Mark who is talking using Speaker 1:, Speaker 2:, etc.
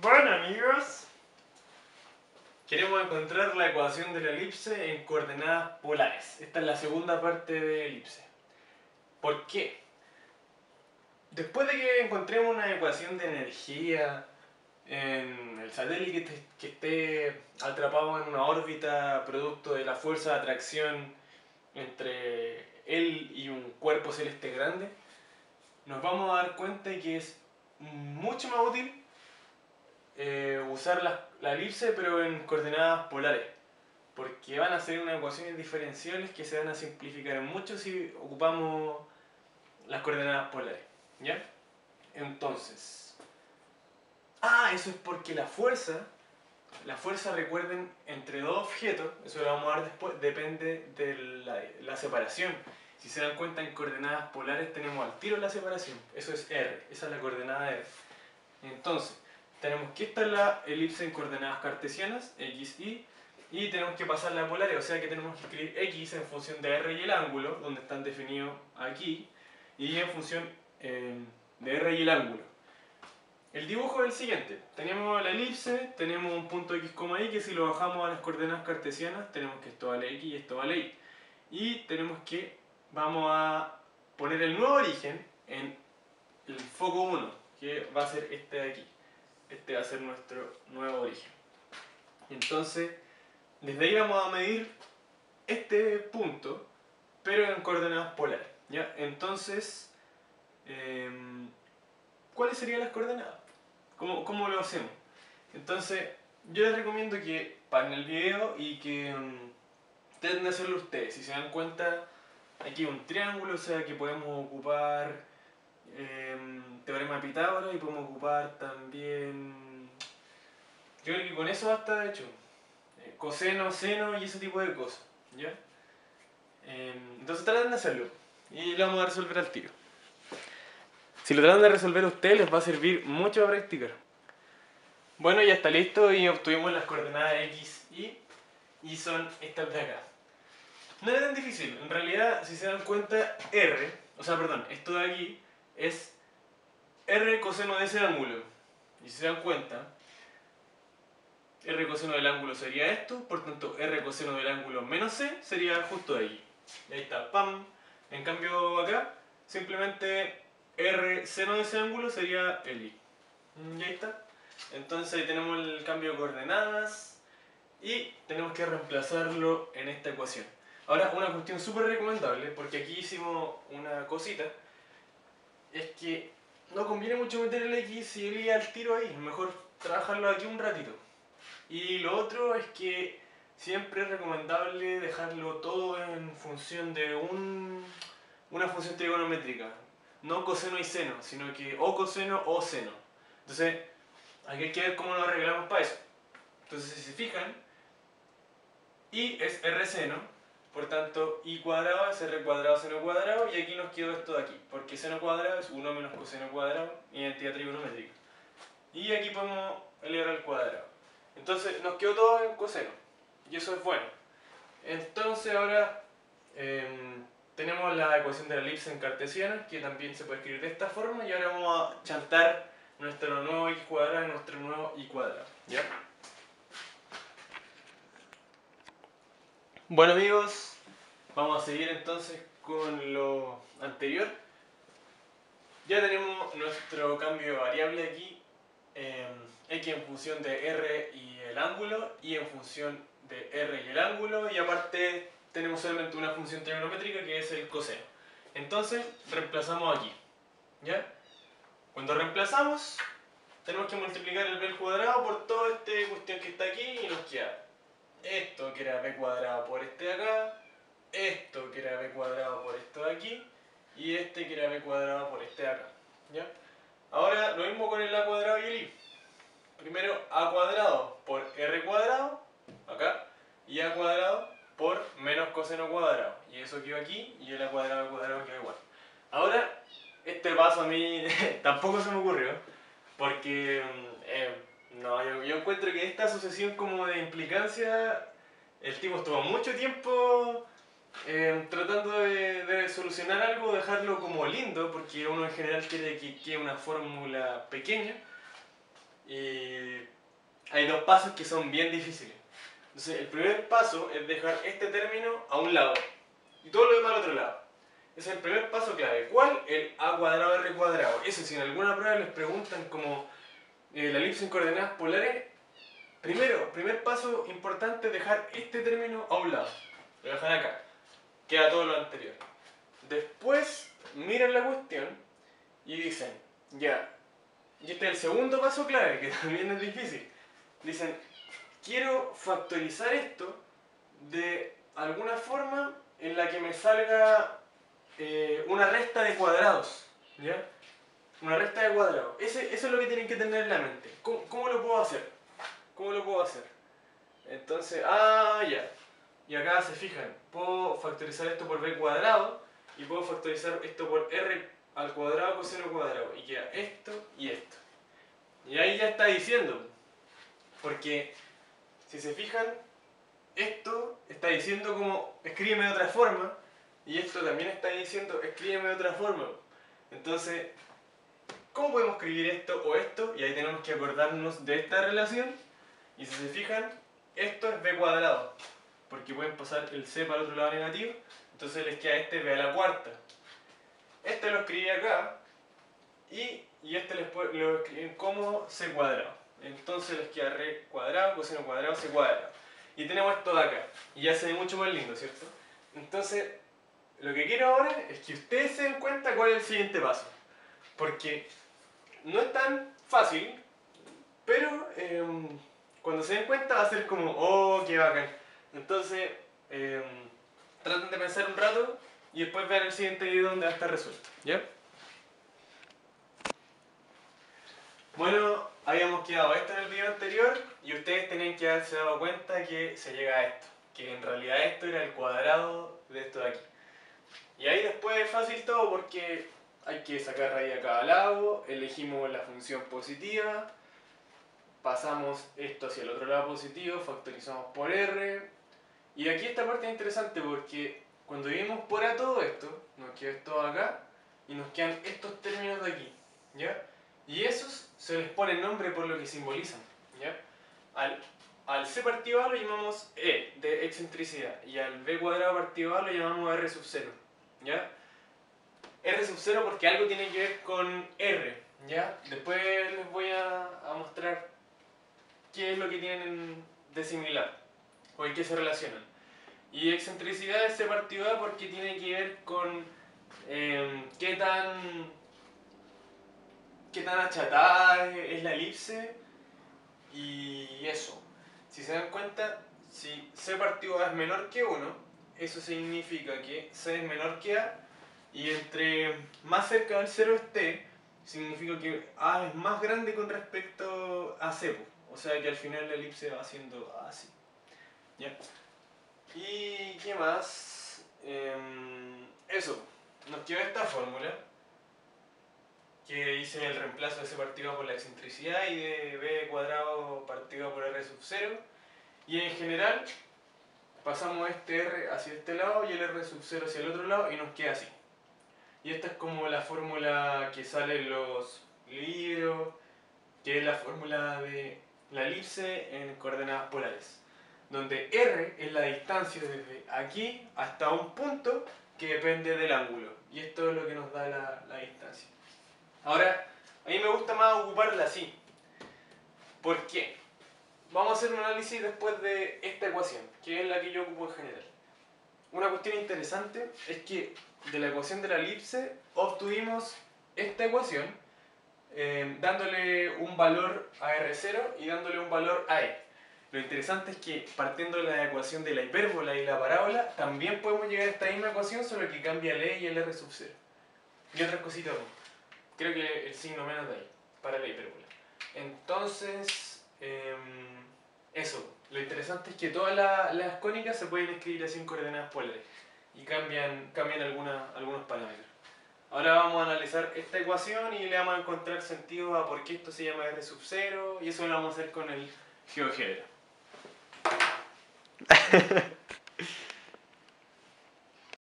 Speaker 1: Bueno amigos, queremos encontrar la ecuación de la elipse en coordenadas polares. Esta es la segunda parte de la elipse. ¿Por qué? Después de que encontremos una ecuación de energía en el satélite que esté atrapado en una órbita producto de la fuerza de atracción entre él y un cuerpo celeste grande, nos vamos a dar cuenta de que es mucho más útil usar la elipse pero en coordenadas polares, porque van a ser unas ecuaciones diferenciales que se van a simplificar mucho si ocupamos las coordenadas polares, ¿ya? Entonces, eso es porque la fuerza recuerden, entre dos objetos, eso lo vamos a ver después, depende de la separación. Si se dan cuenta, en coordenadas polares tenemos al tiro la separación, eso es R, esa es la coordenada R. Entonces, tenemos que esta es la elipse en coordenadas cartesianas, x, y tenemos que pasarla a polares, o sea que tenemos que escribir x en función de r y el ángulo, donde están definidos aquí, y en función de r y el ángulo. El dibujo es el siguiente: tenemos la elipse, tenemos un punto x, y, que si lo bajamos a las coordenadas cartesianas, tenemos que esto vale x y esto vale y. Y tenemos que, vamos a poner el nuevo origen en el foco 1, que va a ser este de aquí. Este va a ser nuestro nuevo origen. Entonces, desde ahí vamos a medir este punto, pero en coordenadas polares, ¿ya? Entonces, ¿cuáles serían las coordenadas? ¿Cómo lo hacemos? Entonces, yo les recomiendo que paren el video y que traten de hacerlo ustedes. Si se dan cuenta, aquí hay un triángulo, o sea que podemos ocupar teorema de Pitágoras y podemos ocupar también... Yo creo que con eso basta, de hecho. Coseno, seno y ese tipo de cosas, ¿ya? Entonces traten de hacerlo y lo vamos a resolver al tiro. Si lo tratan de resolver ustedes, les va a servir mucho para practicar. Bueno, ya está listo y obtuvimos las coordenadas x, y son estas de acá. No era tan difícil, en realidad, si se dan cuenta, esto de aquí es r coseno de ese ángulo. Y si se dan cuenta, r coseno del ángulo sería esto, por tanto r coseno del ángulo menos c sería justo de aquí. Y ahí está, ¡pam! En cambio acá, simplemente r seno de ese ángulo sería el y. Y ahí está. Entonces ahí tenemos el cambio de coordenadas y tenemos que reemplazarlo en esta ecuación. Ahora, una cuestión súper recomendable, porque aquí hicimos una cosita, es que no conviene mucho meter el x y el y al tiro ahí, mejor trabajarlo aquí un ratito. Y lo otro es que siempre es recomendable dejarlo todo en función de una función trigonométrica. No coseno y seno, sino que o coseno o seno. Entonces, aquí hay que ver cómo lo arreglamos para eso. Entonces, si se fijan, y es r seno, por tanto y cuadrado es r cuadrado seno cuadrado, y aquí nos quedó esto de aquí, porque seno cuadrado es 1 menos coseno cuadrado, identidad trigonométrica. Y aquí podemos elevar al cuadrado. Entonces nos quedó todo en coseno, y eso es bueno. Entonces ahora tenemos la ecuación de la elipse en cartesiana, que también se puede escribir de esta forma, y ahora vamos a chantar nuestro nuevo x cuadrado y nuestro nuevo y cuadrado, ¿ya? Bueno amigos, vamos a seguir entonces con lo anterior. Ya tenemos nuestro cambio de variable aquí, x en función de r y el ángulo, y en función de r y el ángulo, y aparte tenemos solamente una función trigonométrica que es el coseno. Entonces reemplazamos aquí, ¿ya? Cuando reemplazamos, tenemos que multiplicar el b al cuadrado por toda esta cuestión que está aquí, y nos queda esto que era b cuadrado por este de acá, esto que era b cuadrado por esto de aquí, y este que era b cuadrado por este de acá, ¿ya? Ahora lo mismo con el a cuadrado y el y. Primero a cuadrado por r cuadrado, acá, y a cuadrado por menos coseno cuadrado, y eso quedó aquí, y el a cuadrado al cuadrado quedó igual. Ahora, este paso a mí tampoco se me ocurrió, porque no, yo encuentro que esta asociación como de implicancia, el tipo estuvo mucho tiempo tratando de solucionar algo, dejarlo como lindo, porque uno en general quiere que quede una fórmula pequeña, Y hay dos pasos que son bien difíciles. Entonces, el primer paso es dejar este término a un lado y todo lo demás al otro lado. Ese es el primer paso clave. ¿Cuál? El a cuadrado r cuadrado. Eso, si en alguna prueba les preguntan como la elipse en coordenadas polares, primer paso importante es dejar este término a un lado. Lo dejan acá. Queda todo lo anterior. Después miran la cuestión y dicen, ya, y este es el segundo paso clave, que también es difícil. Dicen, quiero factorizar esto de alguna forma en la que me salga una resta de cuadrados, ¿ya? Una resta de cuadrados. Eso es lo que tienen que tener en la mente. ¿Cómo lo puedo hacer? ¿Cómo lo puedo hacer? Entonces, ya. Y acá se fijan, puedo factorizar esto por b cuadrado y puedo factorizar esto por r al cuadrado coseno cuadrado. Y queda esto y esto. Y ahí ya está diciendo. Porque, si se fijan, esto está diciendo como escríbeme de otra forma. Y esto también está diciendo escríbeme de otra forma. Entonces, ¿cómo podemos escribir esto o esto? Y ahí tenemos que acordarnos de esta relación. Y si se fijan, esto es b cuadrado. Porque pueden pasar el c para el otro lado negativo. Entonces les queda este b a la cuarta. Este lo escribí acá. Y este lo escriben como c cuadrado. Entonces les queda r cuadrado, coseno cuadrado, c cuadrado. Y tenemos esto de acá. Y ya se ve mucho más lindo, ¿cierto? Entonces, lo que quiero ahora es que ustedes se den cuenta cuál es el siguiente paso. Porque no es tan fácil, pero cuando se den cuenta va a ser como, oh, qué bacán. Entonces, traten de pensar un rato y después vean el siguiente video donde va a estar resuelto. ¿Ya? Bueno, habíamos quedado esto en el video anterior y ustedes tenían que haberse dado cuenta que se llega a esto. Que en realidad esto era el cuadrado de esto de aquí. Y ahí después es fácil todo porque hay que sacar raíz a cada lado, elegimos la función positiva, pasamos esto hacia el otro lado positivo, factorizamos por r. Y aquí esta parte es interesante porque cuando dividimos por a todo esto, nos queda esto acá y nos quedan estos términos de aquí, ¿ya? Y esos se les pone nombre por lo que simbolizan, ¿ya? Al c partido a lo llamamos e, de excentricidad, y al b cuadrado partido a lo llamamos r sub 0, ¿ya? R sub 0 porque algo tiene que ver con r, ¿ya? Después les voy a mostrar qué es lo que tienen de similar o en qué se relacionan. Y excentricidad es c partido a porque tiene que ver con qué tan achatada es la elipse y eso. Si se dan cuenta, si c partido a es menor que 1, eso significa que c es menor que a, y entre más cerca del 0 esté, significa que a es más grande con respecto a c. O sea que al final la elipse va siendo así. ¿Ya? ¿Y qué más? Eso, nos queda esta fórmula que dice el reemplazo de c partido a por la excentricidad y de b cuadrado partido a por r sub 0. Y en general pasamos este r hacia este lado y el r sub 0 hacia el otro lado y nos queda así. Y esta es como la fórmula que sale en los libros, que es la fórmula de la elipse en coordenadas polares, donde r es la distancia desde aquí hasta un punto que depende del ángulo. Y esto es lo que nos da la distancia. Ahora, a mí me gusta más ocuparla así. ¿Por qué? Vamos a hacer un análisis después de esta ecuación, que es la que yo ocupo en general. Una cuestión interesante es que de la ecuación de la elipse obtuvimos esta ecuación dándole un valor a R0 y dándole un valor a E. Lo interesante es que partiendo de la ecuación de la hipérbola y la parábola también podemos llegar a esta misma ecuación, solo que cambia el E y el R sub 0. Y otras cositas más. Creo que el signo menos de ahí, para la hipérbola. Entonces, eso. Lo interesante es que todas las cónicas se pueden escribir así en coordenadas polares y cambian algunos parámetros. Ahora vamos a analizar esta ecuación y le vamos a encontrar sentido a por qué esto se llama R sub 0 y eso lo vamos a hacer con el GeoGebra.